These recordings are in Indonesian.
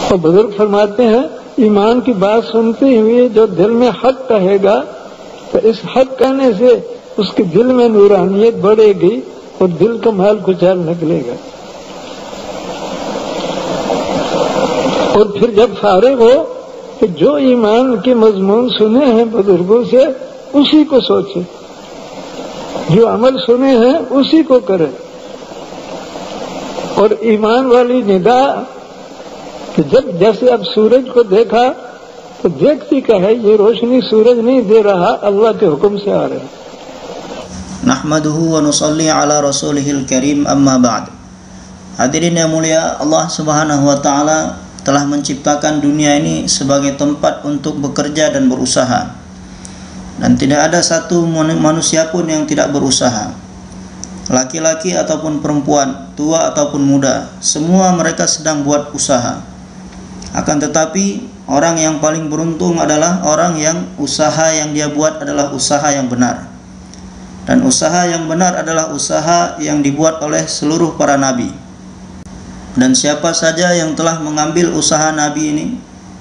और बुजुर्ग फरमाते हैं ईमान की बात सुनते हुए जो दिल में हक कहेगा तो इस हक कहने से उसके दिल में नूरानियत बढ़ेगी और दिल का माल कुचाल निकलेगा। और फिर जब फारिग हो तो जो ईमान के मजमून सुने हैं बुजुर्गों से उसी को सोचे, जो अमल सुने हैं उसी को करे। और ईमान वाली निदा कि जब जैसे अब सूरज को देखा तो देखती का है ये रोशनी सूरज नहीं दे रहा, अल्लाह के हुक्म से आ रहा है। Nahmaduhu wa nusalli ala rasulihil karim amma ba'd. Hadirin yang mulia, Allah Subhanahu wa taala telah menciptakan dunia ini sebagai tempat untuk bekerja dan berusaha. Dan tidak ada satu manusia pun yang tidak berusaha. Laki-laki ataupun perempuan, tua ataupun muda, semua mereka sedang buat usaha. Akan tetapi orang yang paling beruntung adalah orang yang usaha yang dia buat adalah usaha yang benar. Dan usaha yang benar adalah usaha yang dibuat oleh seluruh para nabi. Dan siapa saja yang telah mengambil usaha nabi ini,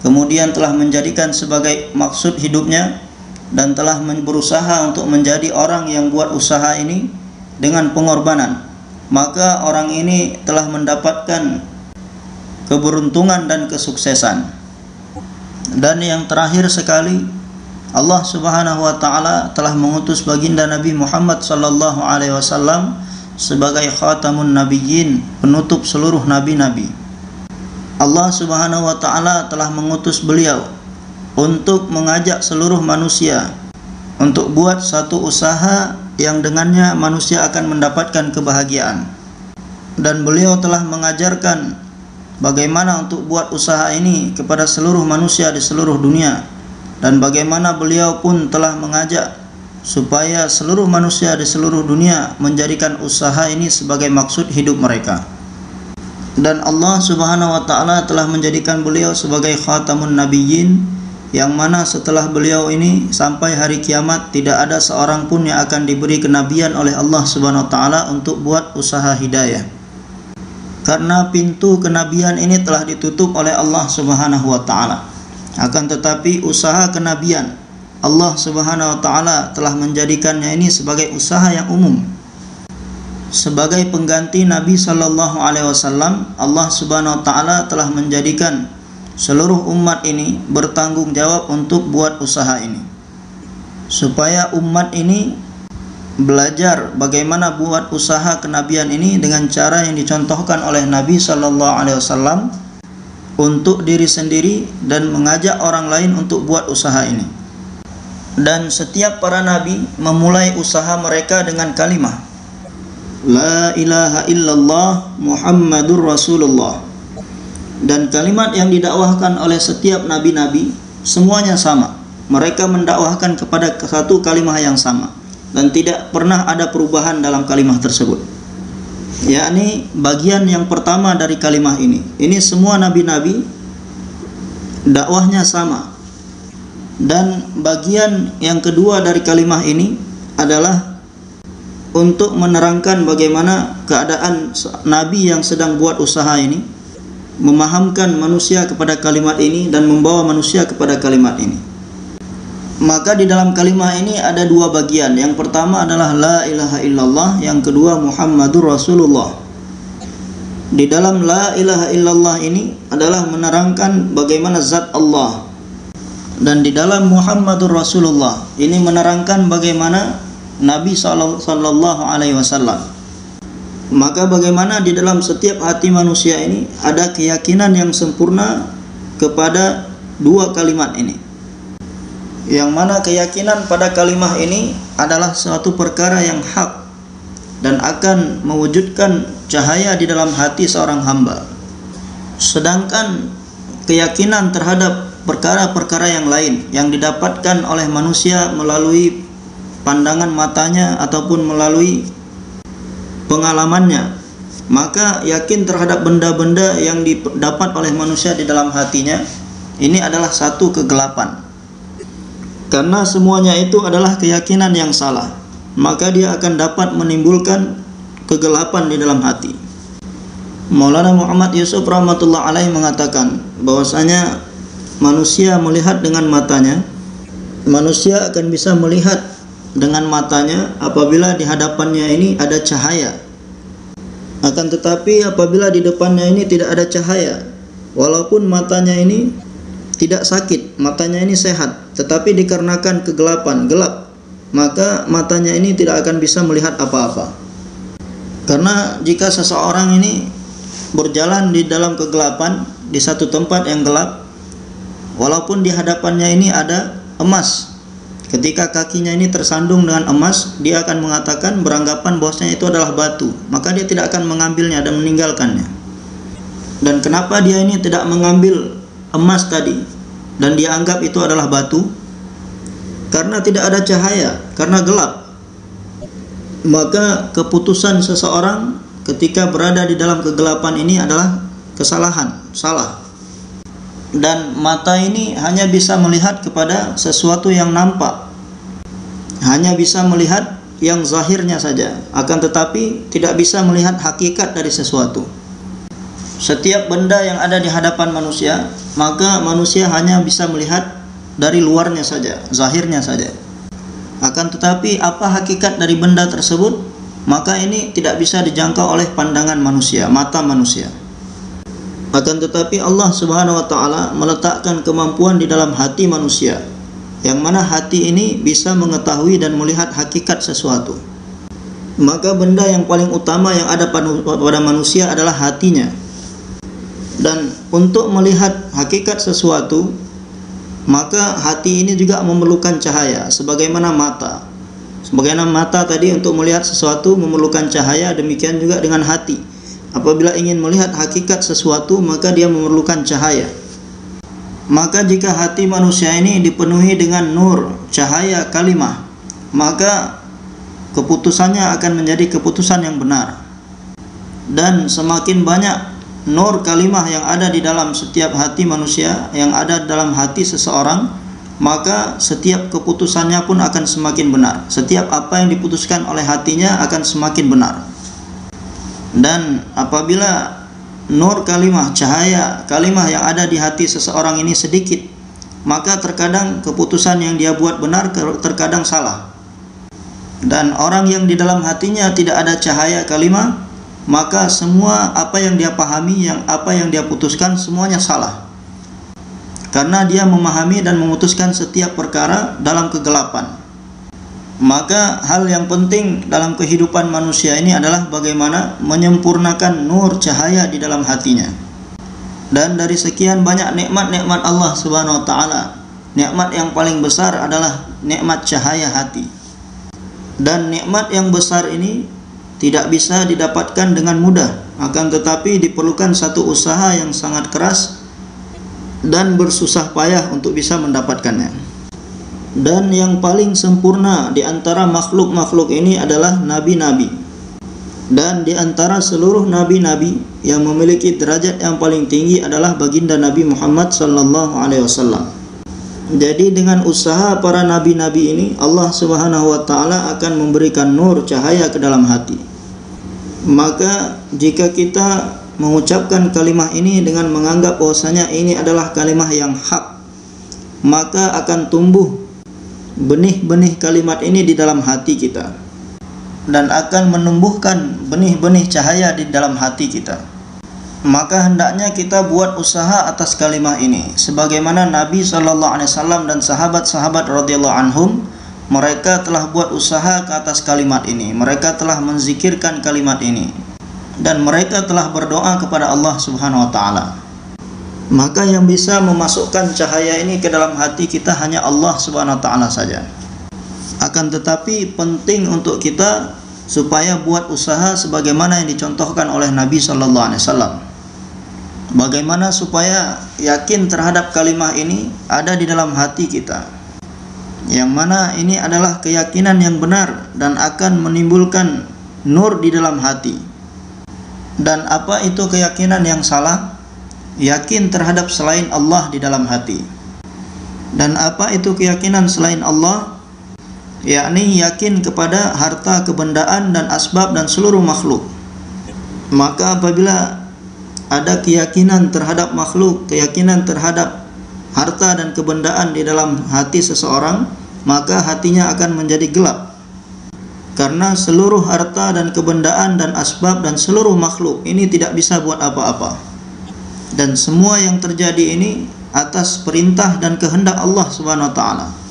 kemudian telah menjadikan sebagai maksud hidupnya, dan telah berusaha untuk menjadi orang yang buat usaha ini dengan pengorbanan, maka orang ini telah mendapatkan keberuntungan dan kesuksesan. Dan yang terakhir sekali, Allah Subhanahu wa taala telah mengutus baginda Nabi Muhammad sallallahu alaihi wasallam sebagai khatamun nabiyyin, penutup seluruh nabi-nabi. Allah Subhanahu wa taala telah mengutus beliau untuk mengajak seluruh manusia untuk buat satu usaha yang dengannya manusia akan mendapatkan kebahagiaan. Dan beliau telah mengajarkan bagaimana untuk buat usaha ini kepada seluruh manusia di seluruh dunia. Dan bagaimana beliau pun telah mengajak supaya seluruh manusia di seluruh dunia menjadikan usaha ini sebagai maksud hidup mereka. Dan Allah Subhanahu wa taala telah menjadikan beliau sebagai khatamun nabiyyin, yang mana setelah beliau ini sampai hari kiamat tidak ada seorang pun yang akan diberi kenabian oleh Allah Subhanahu wa taala untuk buat usaha hidayah. Karena pintu kenabian ini telah ditutup oleh Allah Subhanahu wa taala. Akan tetapi usaha kenabian Allah Subhanahu wa taala telah menjadikannya ini sebagai usaha yang umum. Sebagai pengganti Nabi sallallahu alaihi wasallam, Allah Subhanahu wa taala telah menjadikan seluruh umat ini bertanggung jawab untuk buat usaha ini. Supaya umat ini belajar bagaimana buat usaha kenabian ini dengan cara yang dicontohkan oleh Nabi sallallahu alaihi wasallam untuk diri sendiri dan mengajak orang lain untuk buat usaha ini. Dan setiap para nabi memulai usaha mereka dengan kalimah La ilaha illallah Muhammadur Rasulullah. Dan kalimat yang didakwahkan oleh setiap nabi-nabi semuanya sama. Mereka mendakwahkan kepada satu kalimah yang sama dan tidak pernah ada perubahan dalam kalimah tersebut. Yakni bagian yang pertama dari kalimah ini semua nabi-nabi dakwahnya sama. Dan bagian yang kedua dari kalimah ini adalah untuk menerangkan bagaimana keadaan nabi yang sedang buat usaha ini, memahamkan manusia kepada kalimat ini dan membawa manusia kepada kalimat ini. Maka di dalam kalimah ini ada dua bagian. Yang pertama adalah La ilaha illallah, yang kedua Muhammadur Rasulullah. Di dalam La ilaha illallah ini adalah menerangkan bagaimana zat Allah. Dan di dalam Muhammadur Rasulullah ini menerangkan bagaimana Nabi sallallahu alaihi wasallam. Maka bagaimana di dalam setiap hati manusia ini ada keyakinan yang sempurna kepada dua kalimat ini. Yang mana keyakinan pada kalimah ini adalah suatu perkara yang hak dan akan mewujudkan cahaya di dalam hati seorang hamba. Sedangkan keyakinan terhadap perkara-perkara yang lain yang didapatkan oleh manusia melalui pandangan matanya ataupun melalui pengalamannya, maka yakin terhadap benda-benda yang didapat oleh manusia di dalam hatinya ini adalah satu kegelapan. Karena semuanya itu adalah keyakinan yang salah, maka dia akan dapat menimbulkan kegelapan di dalam hati. Maulana Muhammad Yusuf rahmatullah alaih mengatakan bahwasanya manusia melihat dengan matanya, manusia akan bisa melihat dengan matanya apabila di hadapannya ini ada cahaya. Akan tetapi apabila di depannya ini tidak ada cahaya, walaupun matanya ini tidak sakit, matanya ini sehat, tetapi dikarenakan kegelapan, gelap, maka matanya ini tidak akan bisa melihat apa-apa. Karena jika seseorang ini berjalan di dalam kegelapan, di satu tempat yang gelap, walaupun di hadapannya ini ada emas, ketika kakinya ini tersandung dengan emas, dia akan mengatakan, beranggapan bahwasanya itu adalah batu, maka dia tidak akan mengambilnya dan meninggalkannya. Dan kenapa dia ini tidak mengambil emas tadi dan dia anggap itu adalah batu? Karena tidak ada cahaya, karena gelap. Maka keputusan seseorang ketika berada di dalam kegelapan ini adalah kesalahan, salah. Dan mata ini hanya bisa melihat kepada sesuatu yang nampak, hanya bisa melihat yang zahirnya saja, akan tetapi tidak bisa melihat hakikat dari sesuatu. Setiap benda yang ada di hadapan manusia, maka manusia hanya bisa melihat dari luarnya saja, zahirnya saja. Akan tetapi apa hakikat dari benda tersebut, maka ini tidak bisa dijangkau oleh pandangan manusia, mata manusia. Akan tetapi Allah Subhanahu wa taala meletakkan kemampuan di dalam hati manusia, yang mana hati ini bisa mengetahui dan melihat hakikat sesuatu. Maka benda yang paling utama yang ada pada manusia adalah hatinya. Dan untuk melihat hakikat sesuatu, maka hati ini juga memerlukan cahaya sebagaimana mata. Sebagaimana mata tadi untuk melihat sesuatu memerlukan cahaya, demikian juga dengan hati. Apabila ingin melihat hakikat sesuatu, maka dia memerlukan cahaya. Maka jika hati manusia ini dipenuhi dengan nur, cahaya kalimah, maka keputusannya akan menjadi keputusan yang benar. Dan semakin banyak nur kalimah yang ada di dalam setiap hati manusia, yang ada dalam hati seseorang, maka setiap keputusannya pun akan semakin benar. Setiap apa yang diputuskan oleh hatinya akan semakin benar. Dan apabila nur kalimah, cahaya kalimah yang ada di hati seseorang ini sedikit, maka terkadang keputusan yang dia buat benar, terkadang salah. Dan orang yang di dalam hatinya tidak ada cahaya kalimah, maka semua apa yang dia pahami, apa yang dia putuskan, semuanya salah. Karena dia memahami dan memutuskan setiap perkara dalam kegelapan. Maka hal yang penting dalam kehidupan manusia ini adalah bagaimana menyempurnakan nur cahaya di dalam hatinya. Dan dari sekian banyak nikmat-nikmat Allah Subhanahu wa taala, nikmat yang paling besar adalah nikmat cahaya hati. Dan nikmat yang besar ini tidak bisa didapatkan dengan mudah, akan tetapi diperlukan satu usaha yang sangat keras dan bersusah payah untuk bisa mendapatkannya. Dan yang paling sempurna di antara makhluk-makhluk ini adalah nabi-nabi. Dan di antara seluruh nabi-nabi yang memiliki derajat yang paling tinggi adalah baginda Nabi Muhammad sallallahu alaihi wasallam. Jadi dengan usaha para nabi-nabi ini, Allah Subhanahu wa taala akan memberikan nur cahaya ke dalam hati. Maka jika kita mengucapkan kalimah ini dengan menganggap bahwasanya ini adalah kalimah yang hak, maka akan tumbuh benih-benih kalimat ini di dalam hati kita, dan akan menumbuhkan benih-benih cahaya di dalam hati kita. Maka hendaknya kita buat usaha atas kalimah ini, sebagaimana Nabi SAW dan sahabat-sahabat radhiyallahu anhum, mereka telah buat usaha ke atas kalimat ini. Mereka telah menzikirkan kalimat ini, dan mereka telah berdoa kepada Allah Subhanahu wa taala. Maka yang bisa memasukkan cahaya ini ke dalam hati kita hanya Allah Subhanahu wa taala saja. Akan tetapi penting untuk kita supaya buat usaha sebagaimana yang dicontohkan oleh Nabi sallallahu alaihi wasallam. Bagaimana supaya yakin terhadap kalimah ini ada di dalam hati kita, yang mana ini adalah keyakinan yang benar dan akan menimbulkan nur di dalam hati. Dan apa itu keyakinan yang salah? Yakin terhadap selain Allah di dalam hati. Dan apa itu keyakinan selain Allah? Yakni yakin kepada harta, kebendaan dan asbab dan seluruh makhluk. Maka apabila ada keyakinan terhadap makhluk, keyakinan terhadap harta dan kebendaan di dalam hati seseorang, maka hatinya akan menjadi gelap. Karena seluruh harta dan kebendaan dan asbab dan seluruh makhluk ini tidak bisa buat apa-apa. Dan semua yang terjadi ini atas perintah dan kehendak Allah Subhanahu wa taala.